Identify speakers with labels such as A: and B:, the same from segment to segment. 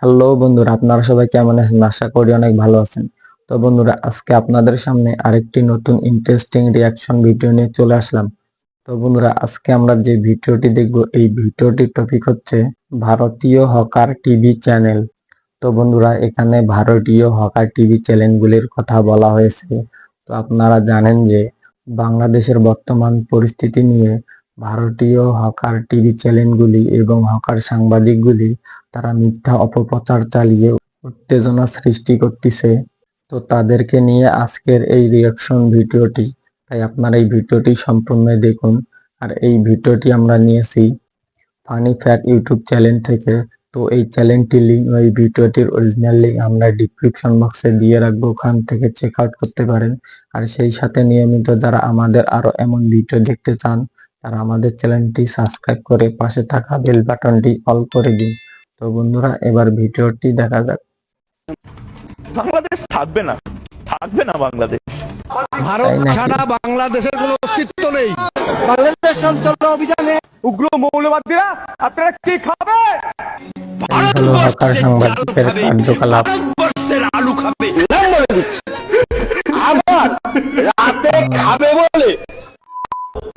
A: Hello বন্ধুরা, আপনারা সবাই কেমন আছেন? আশা করি অনেক ভালো আছেন। তো বন্ধুরা, আজকে আপনাদের সামনে আরেকটি নতুন ইন্টারেস্টিং রিয়াকশন ভিডিও নিয়ে চলে আসলাম। তো বন্ধুরা, আজকে আমরা যে ভিডিওটি দেখব, এই ভিডিওটির টপিক হচ্ছে ভারতীয় হকার টিভি চ্যানেল। তো বন্ধুরা, এখানে ভারতীয় হকার টিভি চ্যানেলগুলির কথা বলা হয়েছে। তো আপনারা জানেন যে বাংলাদেশের বর্তমান পরিস্থিতি নিয়ে ভারতীয় হকার টিভি চ্যানেলগুলি এবং হকার সাংবাদিকগুলি তারা মিথ্যা অপপ্রচার চালিয়ে উত্তেজনা সৃষ্টি করতেছে। তো তাদেরকে নিয়ে আজকের এই রিয়াকশন ভিডিওটি। তাই আপনারা এই ভিডিওটি সম্পূর্ণ দেখুন। আর এই ভিডিওটি আমরা নিয়েছি ফানি ফ্যাক্ট ইউটিউব চ্যানেল থেকে। তো এই চ্যানেলটির লিঙ্ক, এই ভিডিওটির অরিজিনাল লিঙ্ক আমরা ডিসক্রিপশন বক্সে দিয়ে রাখবো, ওখান থেকে চেক আউট করতে পারেন। আর সেই সাথে নিয়মিত যারা আমাদের আরো এমন ভিডিও দেখতে চান, তারা আমাদের চ্যানেলটি সাবস্ক্রাইব করে পাশে থাকা বেল বাটনটি অল করে দিন। তো বন্ধুরা, এবার ভিডিওটি দেখা যাক।
B: বাংলাদেশ থাকবে না, থাকবে না বাংলাদেশ।
C: ভারত ছাড়া বাংলাদেশের কোনো অস্তিত্ব নেই।
B: বাংলাদেশ সঞ্চালন অভিযানে উগ্র মৌলবাদীরা আপনারা কি খাবেন?
A: হলো হকার সাংবাদিকের কার্যকলাপ।
C: ভারতবর্ষের আলু খাবে, আবার রাতে খাবে বলে।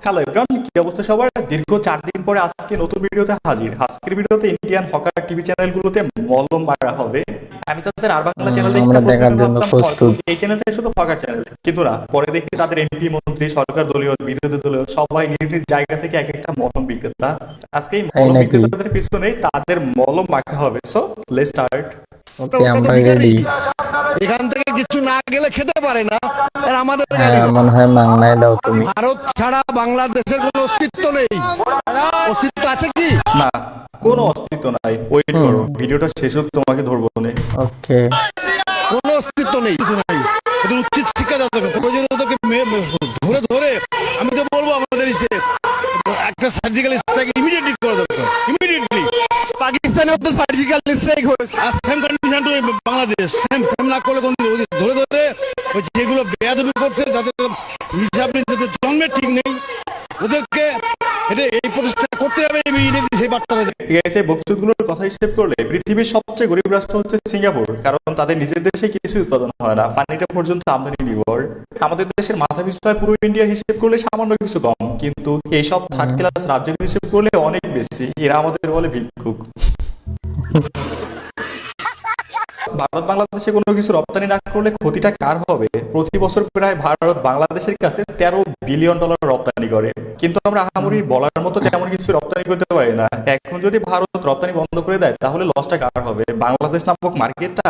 D: হ্যালো এভরিওয়ান, কি অবস্থা সবার? দীর্ঘ 4 দিন পরে আজকে নতুন ভিডিওতে হাজির। আজকের ভিডিওতে ইন্ডিয়ান হকার টিভি চ্যানেলগুলোতে মলম মারা হবে। আমি তাদের আর বাংলা চ্যানেল
A: আমরা দেখার জন্য প্রস্তুত।
D: এই চ্যানেলটা শুধু হকার চ্যানেল, কিন্তু না, পরে দেখি তাদের এমপি, মন্ত্রী, সরকার দলীয়, বিরোধী দলীয় সবাই নিজ নিজ জায়গা থেকে এক একটা মলম বিক্রেতা। আজকে এই মলম বিক্রেতাদের পিছনেই তাদের মলম মাখা হবে। So let's start.
A: ওকে, আমরা রেডি।
C: এখান থেকে কিছু না গেলে খেতে পারে না, আর আমাদের
A: মনে হয় মাংনায় দাও তুমি।
C: ভারত ছাড়া বাংলাদেশের কোনো অস্তিত্ব নেই। অস্তিত্ব আছে কি?
D: না, কোনো অস্তিত্ব নাই। ওয়েট করো, ভিডিওটা শেষ হোক, তোমাকে ধরবো না।
A: ওকে,
C: কোনো অস্তিত্ব নেই, কিছু নাই। ওদের উচিত শিক্ষা দেওয়া দরকার। প্রয়োজনে ওদেরকে ধরে ধরে আমি তো বলবো আমাদের একটা সার্জিক্যাল স্ট্রাইক ইমিডিয়েটলি করা দরকার। ইমিডিয়েটলি পাকিস্তানে তো সার্জিক্যাল স্ট্রাইক হয়েছে, আর same condition to Bangladesh. Same না করলে কোন ধরে ধরে যেগুলো বেয়াদবি করছে, যাদের হিসাব নেই, যাদের জন্মের ঠিক নেই, ওদেরকে এই প্রচেষ্টা করতে হবে। ইমিডিয়েটলি সেই বার্তাটা
D: এই বক্তব্যগুলোর কথা হিসেব করলে পৃথিবীর সবচেয়ে গরিব রাষ্ট্র হচ্ছে সিঙ্গাপুর, কারণ তাদের নিজের দেশে কিছু উৎপাদন হয় না, পানিটা পর্যন্ত আমদানি নির্ভর। আমাদের দেশের মাথা পিছু হয় পুরো ইন্ডিয়ার হিসেব করলে সামান্য কিছু কম, কিন্তু এইসব থার্ড ক্লাস রাজ্যের হিসেব করলে অনেক বেশি। এরা আমাদের বলে ভিক্ষুক। ভারত বাংলাদেশে কোনো কিছু রপ্তানি না করলে ক্ষতিটা কার হবে? প্রতি বছর প্রায় ভারত বাংলাদেশের কাছে $13 বিলিয়ন রপ্তানি করে, কিন্তু আমরা আহামরি বলার মতো তেমন কিছু রপ্তানি করতে পারি না। এখন যদি ভারত রপ্তানি বন্ধ করে দেয়, তাহলে লসটা কার হবে? বাংলাদেশ নামক মার্কেটটা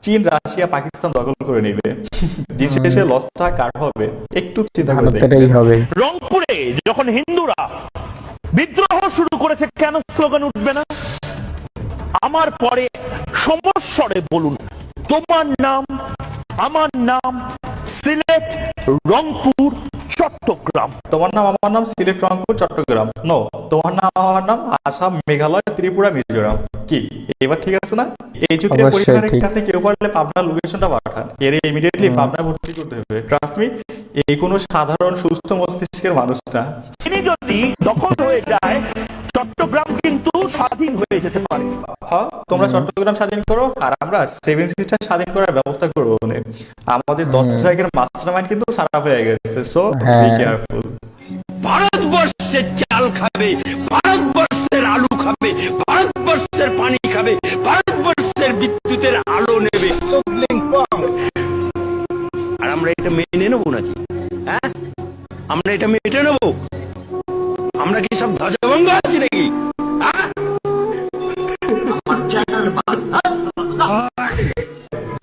D: চীন, রাশিয়া, পাকিস্তান দখল করে নেবে। দিন শেষে লসটা কার হবে? একটু চিন্তা করে দেখবেন।
B: রংপুরে যখন হিন্দুরা বিদ্রোহ শুরু করেছে, কেন স্লোগান উঠবে না? আমার পরে সমস্বরে বলুন, তোমার নাম, আমার নাম, সিলেট, রংপুর, চট্টগ্রাম।
D: তোমার নাম, আমার নাম, সিলেট, রংপুর, চট্টগ্রাম। নো, তোমার নাম, আমার নাম, আসাম, মেঘালয়, ত্রিপুরা, মিজোরাম। কি এবার ঠিক আছে না? এই যুক্তির পরিবারের কাছে কেউ পারলে পাবনার লোকেশনটা পাঠান, এর ইমিডিয়েটলি পাবনায় ভর্তি করতে হবে। ট্রাস্ট মি, এই কোনো সাধারণ সুস্থ মস্তিষ্কের মানুষ না।
B: তিনি যদি দখল হয়ে যায়, চট্টগ্রাম কিন্তু স্বাধীন হয়ে যেতে পারে।
D: হ্যাঁ, তোমরা চট্টগ্রাম স্বাধীন করো, আর আমরা 7 সিস্টার স্বাধীন করার ব্যবস্থা করবো। আমাদের 10 স্ট্রাইকের মাস্টার মাইন্ড কিন্তু সারা হয়ে গেছে। So be careful.
C: ভারতবর্ষের চাল খাবে, ভারতবর্ষের আলু খাবে, ভারতবর্ষের পানি খাবে, ভারতবর্ষের বিদ্যুতের আলো নেবে। আর আমরা এটা মেনে নেবো নাকি? হ্যাঁ, আমরা এটা মেনে নেবো? আমরা কি সব ধ্বজভঙ্গ আছি নাকি?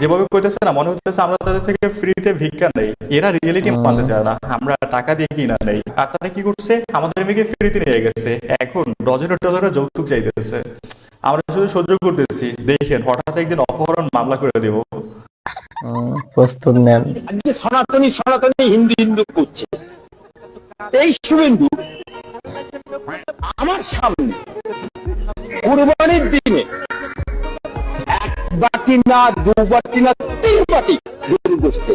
D: যেভাবে কইতেছে না, মনে হচ্ছে আমরা তাদের থেকে ফ্রিতে ভিক্ষা নেই। এরা রিয়েলিটি মানতে চায় না, আমরা টাকা দিয়ে কিনা নেই। আর তারা কি করছে? আমাদের মেয়েকে ফ্রিতে নিয়ে গেছে, এখন ডজনে ডজনে যৌতুক চাইতেছে। আমরা শুধু সহ্য করতেছি। দেখেন, হঠাৎ একদিন অপহরণ মামলা করে দেব।
A: প্রস্তুত নেন।
C: আজকে সনাতনী হিন্দু হিন্দু করছে। এই শুভেন্দু আমার সামনে কুরবানির দিনে 1 বাটি না, 2 বাটি না, 3 বাটি গরুর গোশত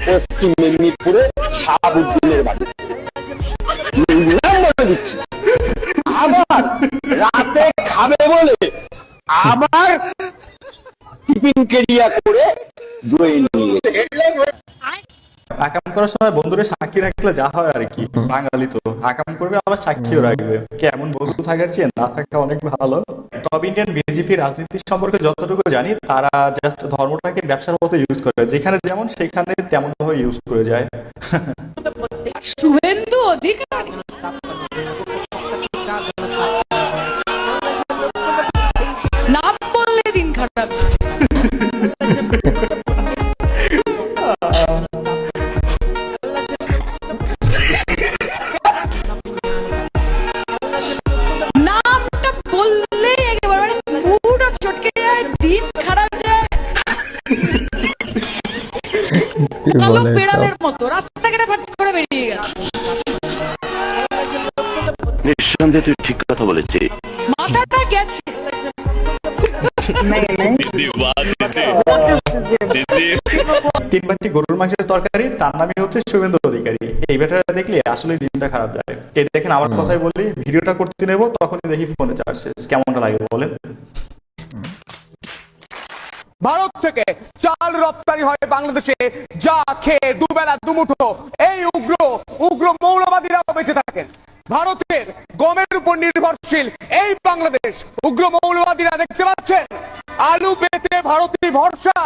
C: পশ্চিম মেদিনীপুরে শাহাবুদ্দিনের বাড়ি। দিচ্ছি
E: আমার টিফিন কেরিয়া করে ধুয়ে নিয়ে গেছে।
D: আকাম করার সময় বন্ধুরে সাক্ষী রাখলে যা হয় আর কি, বাঙালি তো আকাম করবে আবার সাক্ষীও রাখবে, কেমন বন্ধু থাকার চেয়ে না থাকা অনেক ভালো। তবে ইন্ডিয়ান বিজেপি রাজনীতি সম্পর্কে যতটুকু জানি, তারা জাস্ট ধর্মটাকে ব্যবসার মতো ইউজ করে, যেখানে যেমন সেখানে তেমন ভাবে ইউজ করে যায়।
F: শুভেন্দু অধিকারী নাম বললে দিন খারাপ। নামটা বললে একেবারে মুড চটকে যায়, দিন খারাপ যায়।
A: কি
F: কালো
A: বলে
F: বিড়ালের মতো রাস্তাঘাটে ফাট করে বেরিয়ে গেল।
G: নিঃসন্দেহে তুই ঠিক কথা বলেছিস।
F: মাথাটা গেছে।
D: 3 বাটি গরুর মাংসের তরকারি, তার নামই হচ্ছে শুভেন্দু অধিকারী। এই ব্যাটারা দেখলে আসলে দিনটা খারাপ যায়। এই দেখেন আমার কথাই বলি, ভিডিওটা করতে নেব তখনই দেখি ফোনে চার্জ শেষ। কেমনটা লাগে বলেন?
B: ভারত থেকে চাল রপ্তানি হয় বাংলাদেশে, যা খেয়ে দুবেলা দুমুঠো এই উগ্র মৌলবাদীরাও বেঁচে থাকেন। ভারতের গমের উপর নির্ভরশীল এই বাংলাদেশ, উগ্র মৌলবাদীরা দেখতে পাচ্ছেন আলু পেতে ভারতের ভরসা।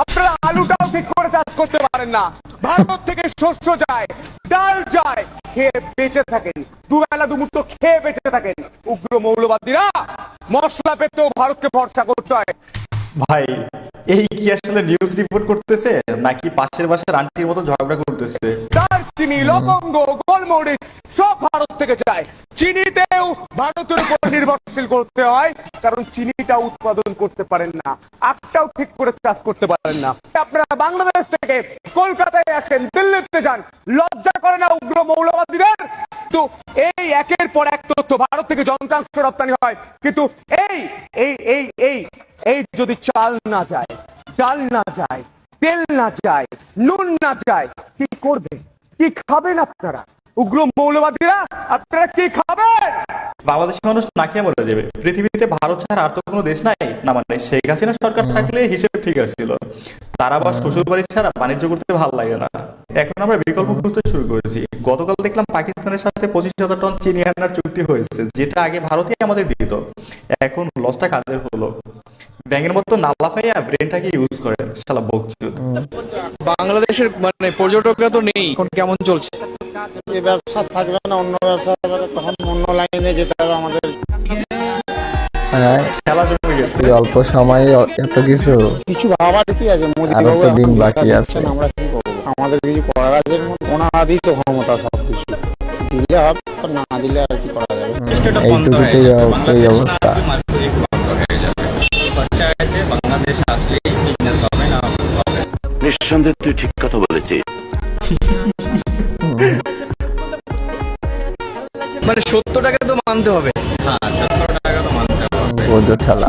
B: আপনারা আলুটাও ঠিক করে চাষ করতে পারেন না। ভারত থেকে শস্য যায়, ডাল যায়, খেয়ে বেঁচে থাকেন, দুবেলা দুমুঠো খেয়ে বেঁচে থাকেন উগ্র মৌলবাদীরা। মশলা পেতেও ভারতকে ভরসা করতে হয়।
D: ভাই এই কি আসলে নিউজ রিপোর্ট করতেছে নাকি পাশের বাসার আন্টির মতো ঝগড়া করতেছে?
B: দারচিনি, লবঙ্গ, গোলমরিচ সব ভারত থেকে যায়। চিনিতেও ভারতের উপর নির্ভরশীল করতে হয়, কারণ চিনিটা উৎপাদন করতে পারেন না, আখটাও ঠিক করে চাষ করতে পারেন না। আপনারা বাংলাদেশ থেকে কলকাতায় আসেন, দিল্লিতে যান, লজ্জা করে না উগ্র মৌলবাদীদের? তো এই একের পর এক তথ্য, ভারত থেকে যন্ত্রাংশ রপ্তানি হয়, কিন্তু এই এই এই এই এই যদি চাল না যায়, ডাল না যায়, তেল না যায়, নুন না যায়, কি করবে? কি খাবেন আপনারা? উগ্র মৌলবাদীরা আপনারা কি খাবেন?
D: বাংলাদেশের মানুষ না খেয়ে মরে যাবে। পৃথিবীতে ভারত ছাড়া আর তো কোনো দেশ নাই, না মানে শেখ হাসিনা সরকার থাকলে হিসেব ঠিক আছিল, তারা আবার শ্বশুর বাড়ি ছাড়া বাণিজ্য করতে ভালো লাগে না। এখন আমরা বিকল্প খুঁজতে শুরু করেছি। গতকাল দেখলাম পাকিস্তানের সাথে 25,000 টন চিনি আনার চুক্তি হয়েছে, যেটা আগে ভারতই আমাদের দিত। এখন লসটা কাদের হলো? ব্যাঙের মতো না লাফাইয়া ব্রেনটাকে ইউজ করেন, শালা বকচুদ।
H: বাংলাদেশের মানে পর্যটকরা তো নেই, এখন কেমন চলছে?
I: এই ব্যবসা থাকবে না, অন্য ব্যবসা হবে, তখন অন্য লাইনে যেতে হবে আমাদের।
A: হ্যাঁ,
D: খেলা জমে গেছে।
A: এই অল্প সময়ে এত কিছু,
I: কিছু ভাবার কি আছে? মোদী
A: আরো
I: বাবু
A: তো
I: এখন
A: দিন
I: দিশা
A: বাকি আছে।
I: দিচ্ছেন, আমরা কি করবো? আমাদের কিছু করার আছে? ওনারাই তো ক্ষমতা, সবকিছু দিলে হবে, না দিলে আর কি করা যাবে?
A: এইটুকুতেই এই অবস্থা।
G: নিঃসন্দেহে তুই ঠিক কথা বলেছিস।
H: মানে 70 টাকা তো মানতে হবে।
A: বোঝো ঠেলা।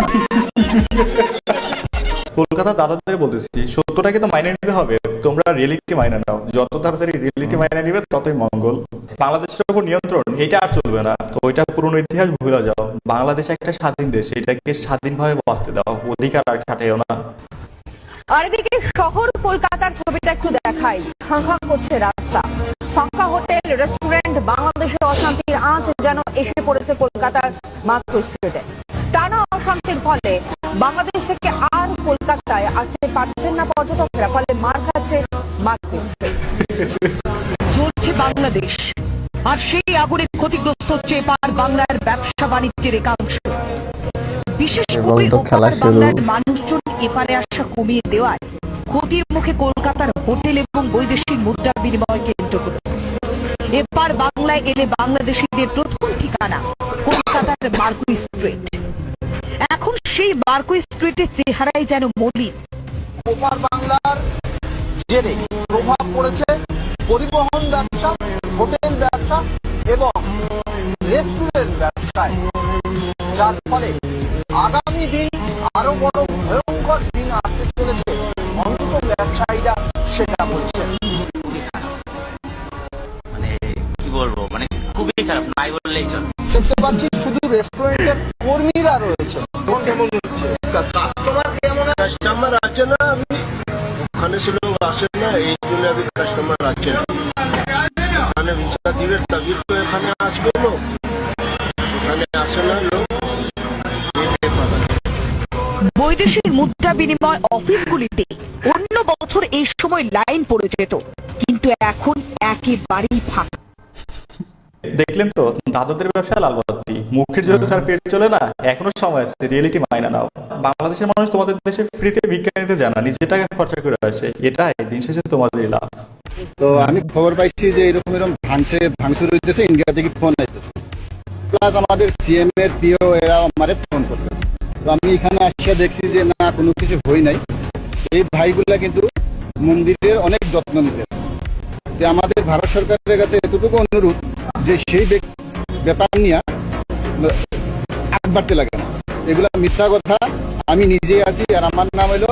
D: কলকাতা দাদাদের বলতেছি, 70 টাকা তো মাইনে নিতে হবে। তোমরা রিয়েলিটি মাইনে নাও, যত তাড়াতাড়ি রিয়েলিটি মাইনে নিবে ততই মঙ্গল। বাংলাদেশের উপর নিয়ন্ত্রণ এটা আর চলবে না, তো ওইটা পুরনো ইতিহাস ভুলে যাও। বাংলাদেশ একটা স্বাধীন দেশ, এটাকে স্বাধীনভাবে বাঁচতে দাও, অধিকার আর খাটাইও না।
J: আর এদিকে শহর কলকাতার ছবিটা একটু দেখাই। ফাঁকা করছে রাস্তা, ফাঁকা হোটেল, রেস্টুরেন্ট, বাংলাদেশের অশান্তির আঁচ যেন এসে পড়েছে কলকাতার মার্কো স্ট্রিটে। টানা অশান্তির ফলে বাংলাদেশ থেকে আর কলকাতায় আসতে পারছেন না পর্যটকরা, ফলে মার খাচ্ছে মার্কো স্ট্রিট। চলছে বাংলাদেশ, আর সেই আগুনে ক্ষতিগ্রস্ত হচ্ছে এবার বাংলার ব্যবসা বাণিজ্যের একাংশ। বিশেষ করে বাংলার মানুষজন এপারে আসা কমিয়ে দেওয়ায় ক্ষতির মুখে কলকাতার হোটেল এবং বৈদেশিক মুদ্রা বিনিময় কেন্দ্র। এবার বাংলায় এলে বাংলাদেশিদের প্রথম ঠিকানা কলকাতার মার্কো স্ট্রিট। এখন সেই মার্কো স্ট্রিটের চেহারাই যেন মলিন।
E: ওপার বাংলার জেরে প্রভাব পড়েছে পরিবহন ব্যবসা, হোটেল ব্যবসা এবং রেস্টুরেন্ট ব্যবসায়, যার ফলে আগামী দিন আরো বড় ভয়ঙ্কর দিন আসতে চলেছে, অন্তত ব্যবসায়ীরা সেটা বলছেন।
G: মানে কি বলবো, মানে খুবই খারাপ, নাই বললেই চলে।
E: দেখতে পাচ্ছি শুধু রেস্টুরেন্টের কর্মীরা রয়েছে। কেমন হচ্ছে?
C: এই জন্য আমি কাস্টমার রাখছি না। এখানে ভিসা দিবে তবে তো এখানে আসবে লোক, এখানে আসে না লোক।
J: বৈদেশিক মুদ্রা বিনিময় অফিসগুলিতে অন্য বছর এই সময় লাইন পড়ে যেত, কিন্তু এখন একেবারেই ফাঁকা।
D: দেখলেন তো দাদাদের ব্যবসা লালবাতি, মুখের যেহেতু তার পেট চলে না, এখনো সময় আছে, রিয়েলিটি মাইনা নাও। বাংলাদেশের মানুষ তোমাদের দেশে ফ্রিতে ভিক্ষা নিতে জানা, নিজের টাকা খরচা করে আসে, এটাই দিন শেষে তোমাদের লাভ।
I: তো আমি খবর পাইছি যে এরকম ভাঙচুর হইতেছে, ইন্ডিয়া থেকে ফোন আইতেছে, প্লাস আমাদের সিএম এর পিও এরা আমারে ফোন করতেছে। তো আমি এখানে আসিয়া দেখছি যে না, কোনো কিছু হই নাই। এই ভাইগুলা কিন্তু মন্দিরের অনেক যত্ন নিতেছে। যে আমাদের ভারত সরকারের কাছে এতটুকু অনুরোধ যে সেই ব্যাপার নিয়ে আগ বাড়তে লাগে না, এগুলা মিথ্যা কথা। আমি নিজে আছি, আর আমার নাম হলো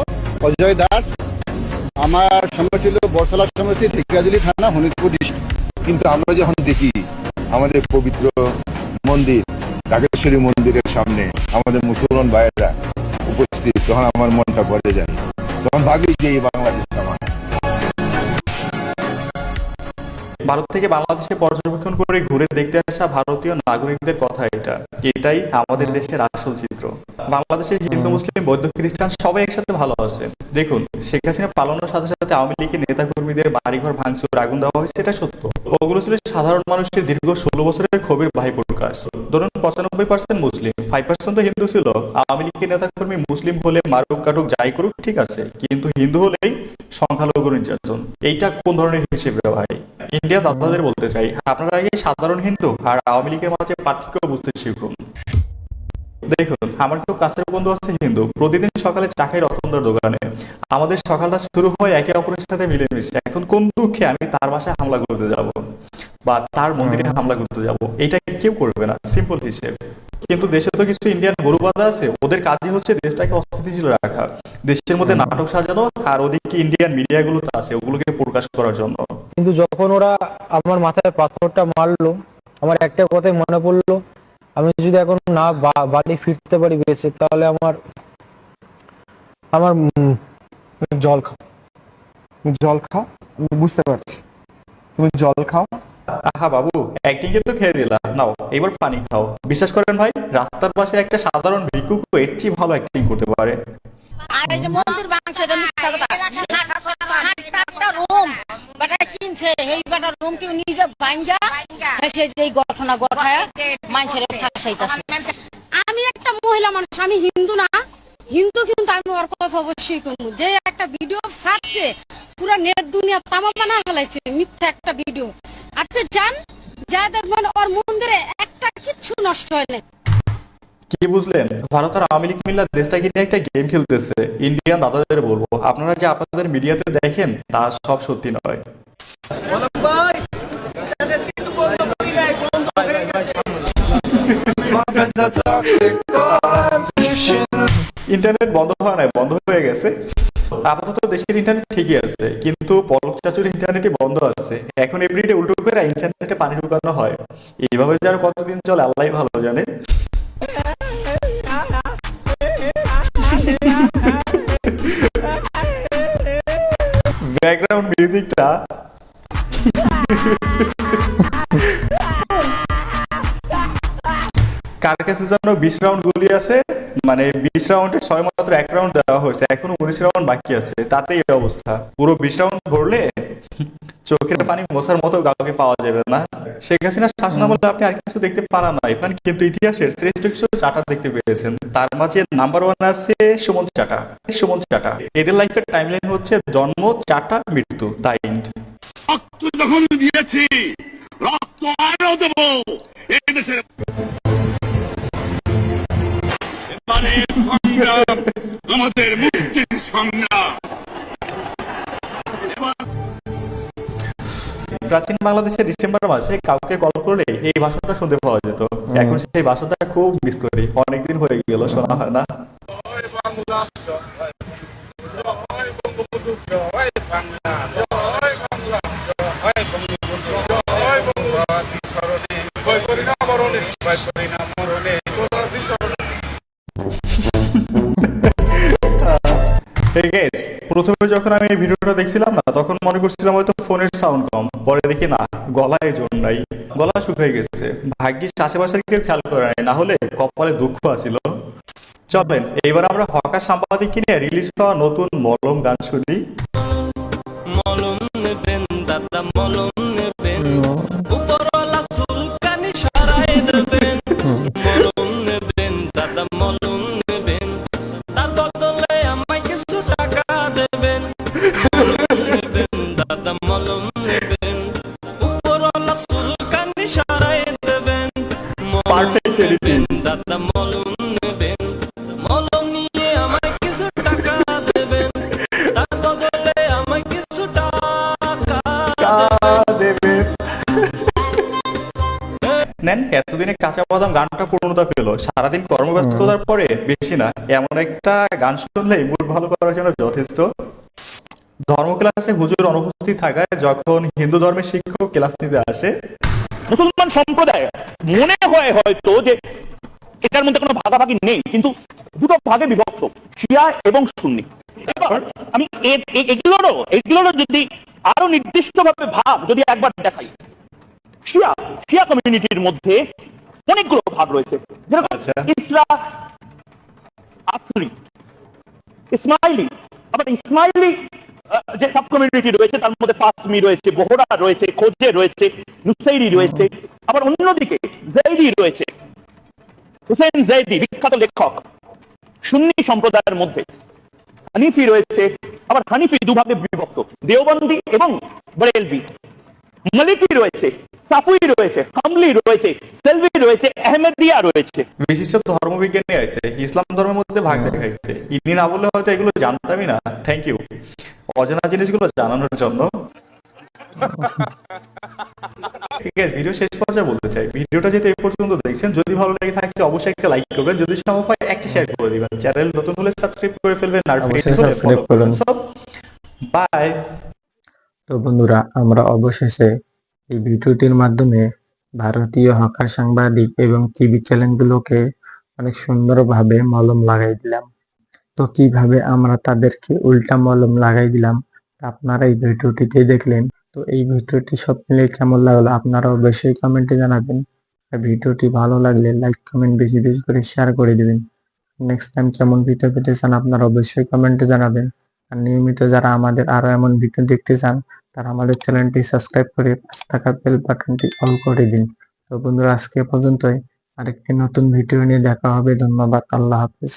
I: অজয় দাস। আমার সময় ছিল বরসালা সমিতি, ঢেকিয়াজুলি থানা, হনিরপুর ডিস্ট্রিক্ট।
C: কিন্তু আমরা যখন দেখি আমাদের পবিত্র মন্দির ঢাকেশ্বরী মন্দিরের সামনে আমাদের মুসলমান ভাইয়েরা উপস্থিত, তখন আমার মনটা ভরে যায়। তখন ভাবি যে এই বাংলাদেশ আমার।
D: ভারত থেকে বাংলাদেশে পর্যবেক্ষণ করে ঘুরে দেখতে আসা ভারতীয় নাগরিকদের কথা এটাই আমাদের দেশের আসল চিত্র। বাংলাদেশের হিন্দু, মুসলিম, বৌদ্ধ, খ্রিস্টান সবাই একসাথে ভালো আছে। দেখুন, শেখ হাসিনা পালানোর সাথে সাথে আওয়ামী লীগের নেতা কর্মীদের বাড়িঘর ভাঙচুর, আগুন দেওয়া হয়েছে, এটা সত্য। ওগুলো ছিল সাধারণ মানুষের দীর্ঘ 16 বছরের ক্ষোভের বহিঃপ্রকাশ। ধরুন 95% মুসলিম, 5% তো হিন্দু ছিল। আওয়ামী লীগের নেতা কর্মী মুসলিম হলে মারুক কাটুক যাই করুক ঠিক আছে, কিন্তু হিন্দু হলেই সংখ্যালঘু নির্যাতন। এইটা কোন ধরনের হিসেবে ভাই? ইন্ডিয়া দাদাদের বলতে চাই, আপনারা আগে সাধারণ হিন্দু আর আওয়ামী লীগের মাঝে পার্থক্য বুঝতে শিখুন। দেখুন, আমার কেউ কাছের বন্ধু আছে হিন্দু, প্রতিদিন সকালে চা খাই রতনদার দোকানে। আমাদের সকালটা শুরু হয় একে অপরের সাথে মিলেমিশে। এখন কোন দুঃখে আমি তার বাসায় হামলা করতে যাব বা তার মন্দিরে হামলা করতে যাব? এইটা কেউ করবে না, সিম্পল হিসেব। কিন্তু দেশে তো কিছু ইন্ডিয়ান গরুবাদা আছে, ওদের কাজই হচ্ছে দেশটাকে অস্থিতিশীল রাখা, দেশের মধ্যে নাটক সাজানো, আর ওদিকে ইন্ডিয়ান মিডিয়াগুলো তো আছে ওগুলোকে প্রকাশ করার জন্য।
H: কিন্তু যখন ওরা আমার মাথায় পাথরটা মারলো, আমার একটা কথাই মনে পড়লো, আমি যদি এখন না বাড়ি ফিরতে পারি বেঁচে, তাহলে আমার
B: জল খাও, জল খাও, বুঝতে পারছি, তুমি জল খাও।
D: আহা বাবু, অ্যাক্টিং কিন্তু খেয়ে দিলা, নাও এবার পানি খাও। বিশ্বাস করেন ভাই, রাস্তার পাশে একটা সাধারণ ভিক্ষুক এর চেয়ে ভালো অ্যাক্টিং করতে পারে।
F: আর এই যে মন্দির ভাঙছে, এটা মিথ্যা কথা। একটা রুম বাটা কিনছে, এই বাটা রুম কেউ নিজে ভাঙ্গা সেই এই ঘটনা ঘটায় মানুষের ফাঁসাইতেছে। আমি একটা মহিলা মানুষ, আমি হিন্দু না, হিন্দু, কিন্তু আমি ওর কথা অবশ্যই করবো। যে একটা ভিডিও ছাড়ছে, পুরা নেট দুনিয়া তামা বানা ফেলাইছে, মিথ্যা একটা ভিডিও। আপনি যান, যা দেখবেন ওর মন্দিরে একটা কিচ্ছু নষ্ট হয় না।
D: কি বুঝলেন? ভারত আর আওয়ামী লীগ মিল্লা দেশটাকে নিয়ে একটা গেম খেলতেছে। ইন্ডিয়ান দাদাদের বলবো, আপনারা যে আপনাদের মিডিয়াতে দেখেন তা সব সত্যি নয়। ইন্টারনেট বন্ধ হয় নাই, বন্ধ হয়ে গেছে। আপাতত দেশের ইন্টারনেট ঠিকই আছে, কিন্তু পলক চাচুর ইন্টারনেটই বন্ধ আছে। এখন এভরিডে উল্টো করে ইন্টারনেটে পানি ঢুকানো হয়। এইভাবে যে আর কতদিন চলে আল্লাহই ভালো জানে। ব্যাকগ্রাউন্ড মিউজিকটা কার কাছে যেন 20 রাউন্ড গুলি আছে, মানে 20 রাউন্ডে 6 মাত্র 1 রাউন্ড দেওয়া হয়েছে, এখনো 19 রাউন্ড বাকি আছে। তাতে এই অবস্থা। পুরো 20 রাউন্ড ভরলে চোখের পানি মোছার মতো কাউকে পাওয়া যাবে না। শেখ হাসিনার শাসনামলে আপনি আর কিছু দেখতে পান না, এখানে কিন্তু ইতিহাসের শ্রেষ্ঠ কিছু চাটা দেখতে পেয়েছেন। তার মাঝে নাম্বার 1 আছে সুমন চাটা। সুমন চাটা এদের লাইফের টাইমলাইন হচ্ছে জন্ম, চাটা, মৃত্যু, তাই
C: রক্ত যখন দিয়েছি, রক্ত আরো দেব। এই দেশের সংগ্রাম আমাদের মুক্তির সংগ্রাম।
D: প্রাচীন বাংলাদেশের ডিসেম্বর মাসে কাউকে কল করলে এই ভাষণটা শুনতে পাওয়া যেত। এখন সেই ভাষণটা খুব মিস করি, অনেকদিন হয়ে গেল শোনা হয় না। Hey guys, প্রথমে যখন আমি এই ভিডিওটা দেখছিলাম না, তখন মনে করছিলাম হয়তো ফোনের সাউন্ড কম, পরে দেখি না, গলায় জোর নাই, গলা শুকিয়ে গেছে। ভাগ্যিস আশেপাশের কেউ খেয়াল করে নাই, না হলে কপালে দুঃখ আছিল। চলেন এইবার আমরা হকার সাংবাদিক কিনে রিলিজ হওয়া নতুন মলম গান শুনি।
K: মলম নেবেন দাদা, মলম নেবেন, উপরওয়ালা চুলকানি সারাই দেবেন। মলম নেবেন দাদা, মলম নেবেন, তার বদলে আমায় কিছু টাকা দেবেন। মলম নেবেন দাদা, মলম নেবেন, উপরওয়ালা চুলকানি সারাই দেবেন। মলম নেবেন দাদা, মলম নেবেন, মলম নিয়ে আমায় কিছু টাকা দেবেন, তার বদলে আমায় কিছু টাকা
D: দেবেন। নেন, এতদিনে কাঁচা বাদাম গানটা পূর্ণতা পেল। সারাদিন কর্মব্যস্ততার পরে বেশি না, এমন একটা গান শুনলেই মুড ভালো করার জন্য যথেষ্ট। ধর্ম ক্লাসে হুজুর অনুপস্থিত থাকায় যখন হিন্দু ধর্মের শিক্ষক ক্লাস নিতে আসে,
C: মুসলমান সম্প্রদায় মনে হয় হয়তো যে এটার মধ্যে কোনো ভাগাভাগি নেই, কিন্তু দুটো ভাগে বিভক্ত, শিয়া এবং সুন্নি। এবার আমি এগুলোরও যদি আরো নির্দিষ্টভাবে ভাগ যদি একবার দেখাই, শিয়া কমিউনিটির মধ্যে অনেকগুলো ভাগ রয়েছে, যেরকম ইসরা, আসরি, ইসমাইলি। আবার ইসমাইলি যে সাব কমিউনিটি রয়েছে তার মধ্যে ফাতমি রয়েছে, বোহরা রয়েছে, খোঁজে রয়েছে, নুসাইরি রয়েছে। আবার অন্যদিকে জৈদি রয়েছে, হুসেন জৈদি বিখ্যাত লেখক। সুন্নি সম্প্রদায়ের মধ্যে হানিফি রয়েছে, আবার হানিফি দুভাগে বিভক্ত, দেওবন্দি এবং বরেলভি। মালিকি রয়েছে, সাফুই রয়েছে, হামলি রয়েছে, সেলভি রয়েছে, আহমেদিয়া রয়েছে।
D: বিশিষ্ট ধর্মবিজ্ঞানী আছে ইসলাম ধর্মের মধ্যে ভাগ দেখাইতে। ইনি না বললে হয়তো এগুলো জানতামই না। থ্যাংক ইউ অজানা জিনিসগুলো জানানোর জন্য। ঠিক আছে, ভিডিও শেষ পর্যায়ে বলতে চাই, ভিডিওটা যেহেতু এই পর্যন্ত দেখছেন, যদি ভালো লেগে থাকে অবশ্যই একটা লাইক করবেন, যদি সম্ভব হয় একটা শেয়ার করে দিবেন, চ্যানেল নতুন হলে সাবস্ক্রাইব করে ফেলবেন, আর
A: অবশ্যই সাবস্ক্রাইব করুন।
D: বাই।
A: তো বন্ধুরা, আমরা অবশেষে এই ভিডিওটির মাধ্যমে ভারতীয় হকার সাংবাদিক এবং টিভি চ্যানেলগুলোকে অনেক সুন্দরভাবে মলম লাগাই দিলাম। তো কিভাবে আমরা তাদেরকে উল্টা মলম লাগাই দিলাম তা আপনারা এই ভিডিওটিতে দেখলেন। তো এই ভিডিওটি সব মিলে কেমন লাগলো আপনারা অবশ্যই কমেন্টে জানাবেন। আর ভিডিওটি ভালো লাগলে লাইক কমেন্ট বেশি বেশি করে শেয়ার করে দিবেন। নেক্সট টাইম কেমন ভিডিও পেতে চান আপনারা অবশ্যই কমেন্টে জানাবেন। আর নিয়মিত যারা আমাদের আরো এমন ভিডিও দেখতে চান তারা আমাদের চ্যানেলটি সাবস্ক্রাইব করে পাশে থাকা বেল বাটনটি অল করে দিন। তো বন্ধুরা, আজকে পর্যন্তই, আরেকটি নতুন ভিডিও নিয়ে দেখা হবে। ধন্যবাদ, আল্লাহ হাফেজ।